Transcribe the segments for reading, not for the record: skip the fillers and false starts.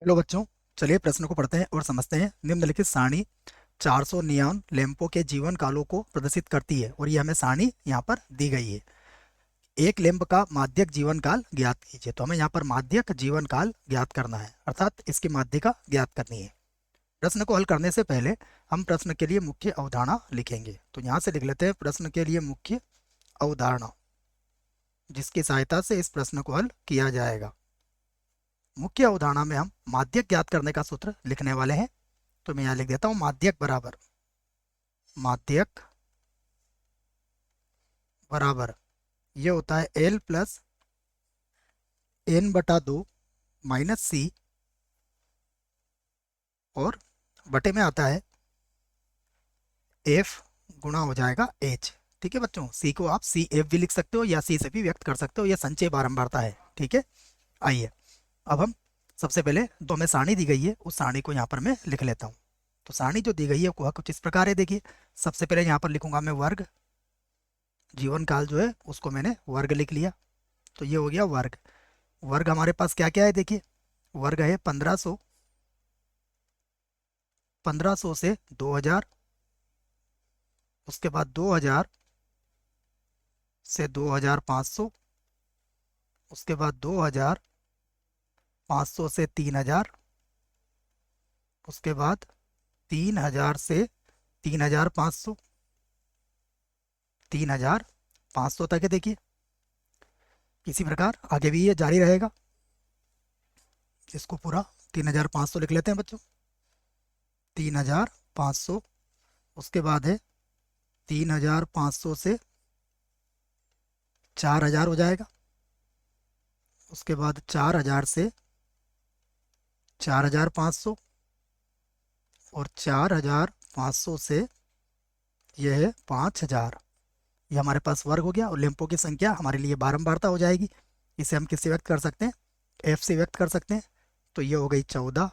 Hello बच्चों, चलिए प्रश्न को पढ़ते हैं और समझते हैं। निम्नलिखित सारणी 400 नियॉन लैंपों के जीवन कालों को प्रदर्शित करती है और ये हमें सारणी यहाँ पर दी गई है। एक लैंप का माध्यक जीवन काल ज्ञात कीजिए। तो हमें यहाँ पर माध्यक जीवन काल ज्ञात करना है, अर्थात इसकी माध्यिका ज्ञात करनी है। प्रश्न को हल करने से पहले हम प्रश्न के लिए मुख्य अवधारणा लिखेंगे। तो यहाँ से लिख लेते हैं प्रश्न के लिए मुख्य अवधारणा, जिसकी सहायता से इस प्रश्न को हल किया जाएगा। मुख्य अवधारणा में हम माध्यक ज्ञात करने का सूत्र लिखने वाले हैं। तो मैं यहाँ लिख देता हूँ माध्यक बराबर ये होता है L प्लस N बटा 2 माइनस C, और बटे में आता है F गुणा हो जाएगा H। ठीक है बच्चों, C को आप CF भी लिख सकते हो या C से भी व्यक्त कर सकते हो। यह संचय बारंबारता है। ठीक है, आइए अब हम सबसे पहले दो में सारणी दी गई है, उस सारणी को यहाँ पर मैं लिख लेता हूँ। तो सारणी जो दी गई है वह कुछ इस प्रकार है। देखिए, सबसे पहले यहाँ पर लिखूंगा मैं वर्ग। जीवन काल जो है उसको मैंने वर्ग लिख लिया। तो ये हो गया वर्ग। वर्ग हमारे पास क्या क्या है, देखिए वर्ग है 1500, 1500 से 2000, उसके बाद 2000 से 2500, उसके बाद 2500 से 3000, उसके बाद 3000 से 3500, 3500 तक है। देखिए इसी प्रकार आगे भी ये जारी रहेगा। इसको पूरा 3500 लिख लेते हैं बच्चों, 3500। उसके बाद है 3500 से 4000 हो जाएगा। उसके बाद 4000 से 4500, और 4500 से यह है 5000। ये हमारे पास वर्ग हो गया और लैंपों की संख्या हमारे लिए बारंबारता हो जाएगी। इसे हम किससे व्यक्त कर सकते हैं? F से व्यक्त कर सकते हैं। तो ये हो गई 14।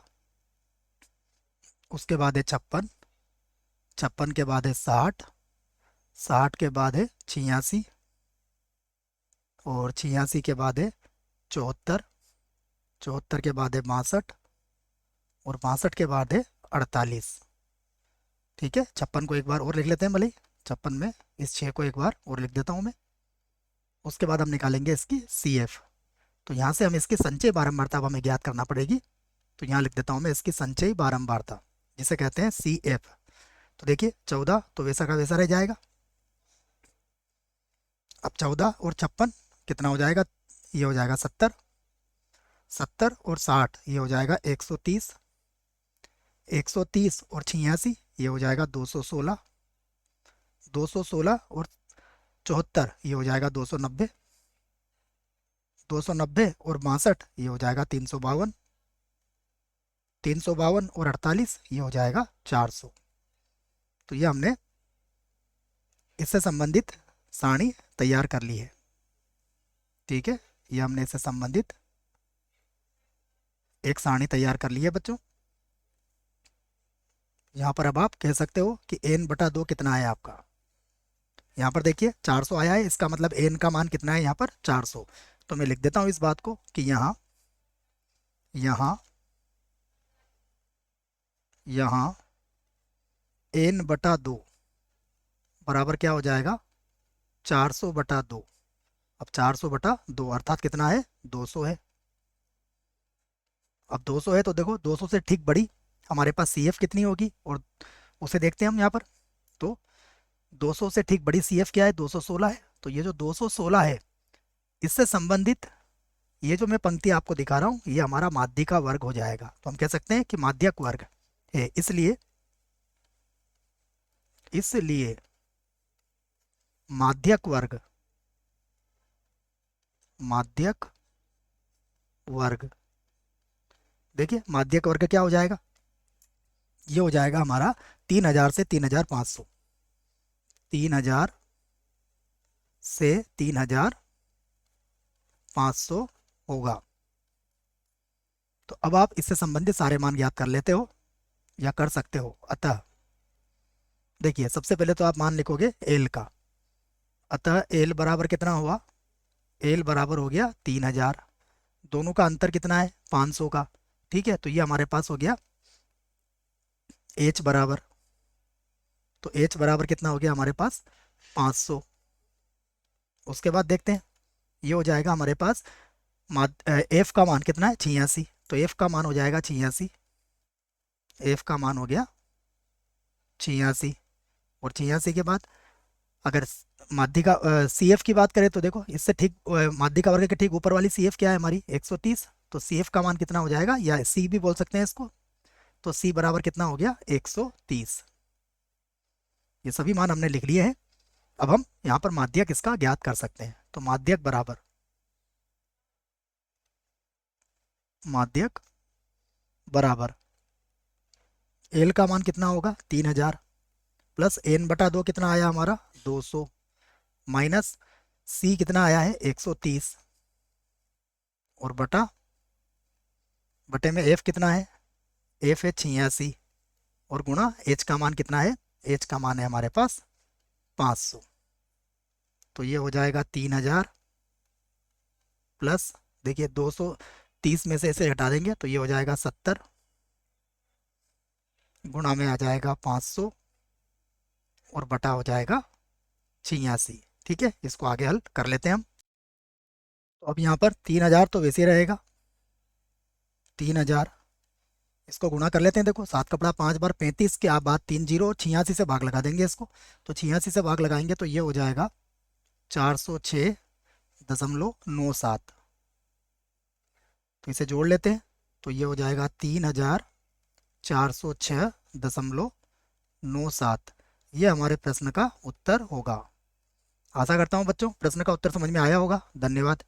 उसके बाद है 56, 56 के बाद है 60, 60 के बाद है 86, और 86 के बाद है 74, 74 के बाद है 62, और 62 के बाद है 48। ठीक है, 56 को एक बार और लिख लेते हैं भले ही। 56 में इस 6 को एक बार और लिख देता हूँ मैं। उसके बाद हम निकालेंगे इसकी CF। तो यहाँ से हम इसकी संचय बारंबारता अब हमें ज्ञात करना पड़ेगी। तो यहाँ लिख देता हूँ मैं इसकी संचयी बारंबारता, जिसे कहते हैं CF। तो देखिए 14 तो वैसा का वैसा रह जाएगा। अब 14 और 56 कितना हो जाएगा? ये हो जाएगा 70, 70 और 60 ये हो जाएगा 130, 130 और 86 ये हो जाएगा 216, 216 और 74 ये हो जाएगा 290, 290 और 62 ये हो जाएगा 352, 352 और 48 ये हो जाएगा 400। तो ये हमने इससे संबंधित सारणी तैयार कर ली है। ठीक है, ये हमने इससे संबंधित एक सारणी तैयार कर ली है बच्चों। यहाँ पर अब आप कह सकते हो कि n बटा 2 कितना है आपका। यहाँ पर देखिए 400 आया है, इसका मतलब n का मान कितना है यहाँ पर? 400। तो मैं लिख देता हूँ इस बात को कि यहाँ यहाँ यहाँ n बटा 2 बराबर क्या हो जाएगा? 400 बटा 2। अब 400 बटा 2 अर्थात कितना है? 200 है। अब 200 है तो देखो 200 से ठीक बड़ी हमारे पास CF कितनी होगी, और उसे देखते हैं हम यहाँ पर। तो 200 से ठीक बड़ी CF क्या है? 216 है। तो ये जो 216 है, इससे संबंधित ये जो मैं पंक्ति आपको दिखा रहा हूँ, ये हमारा माध्यिका वर्ग हो जाएगा। तो हम कह सकते हैं कि माध्यक वर्ग है। इसलिए इसलिए माध्यक वर्ग, माध्यक वर्ग, देखिए माध्यक वर्ग क्या हो जाएगा? ये हो जाएगा हमारा 3000 से 3500, 3000 से 3500 होगा। तो अब आप इससे संबंधित सारे मान ज्ञात कर लेते हो या कर सकते हो। अतः देखिए सबसे पहले तो आप मान लिखोगे L का। अतः L बराबर कितना हुआ? L बराबर हो गया 3000। दोनों का अंतर कितना है? 500 का। ठीक है, तो ये हमारे पास हो गया h बराबर, तो h बराबर कितना हो गया हमारे पास 500। उसके बाद देखते हैं, ये हो जाएगा हमारे पास f का मान कितना है 86, तो f का मान हो जाएगा 86, f का मान हो गया 86। और 86 के बाद अगर माध्यिका सी एफ की बात करें तो देखो इससे ठीक माध्यिका वर्ग के ठीक ऊपर वाली सी एफ क्या है हमारी 130, तो सी एफ का मान कितना हो जाएगा, या सी भी बोल सकते हैं इसको, तो सी बराबर कितना हो गया 130। ये सभी मान हमने लिख लिए हैं। अब हम यहाँ पर माध्यक इसका ज्ञात कर सकते हैं, तो माध्यक बराबर, माध्यक बराबर एल का मान कितना होगा 3000 प्लस एन बटा 2 कितना आया हमारा 200 माइनस सी कितना आया है 130 और बटा बटे में एफ कितना है, एफ है 86 और गुणा एच का मान कितना है, एच का मान है हमारे पास 500। तो ये हो जाएगा 3000 प्लस, देखिए 230 में से इसे हटा देंगे तो ये हो जाएगा 70 गुणा में आ जाएगा 500 और बटा हो जाएगा 86। ठीक है, इसको आगे हल कर लेते हैं हम। तो अब यहाँ पर 3000 तो वैसे ही रहेगा, 3000 इसको गुणा कर लेते हैं। देखो 7 कपड़ा 5 बार 35 के आप बाद 3 जीरो और 86 से भाग लगा देंगे इसको, तो 86 से भाग लगाएंगे तो ये हो जाएगा 406.97। तो इसे जोड़ लेते हैं तो ये हो जाएगा 3406.97। ये हमारे प्रश्न का उत्तर होगा। आशा करता हूँ बच्चों प्रश्न का उत्तर समझ में आया होगा। धन्यवाद।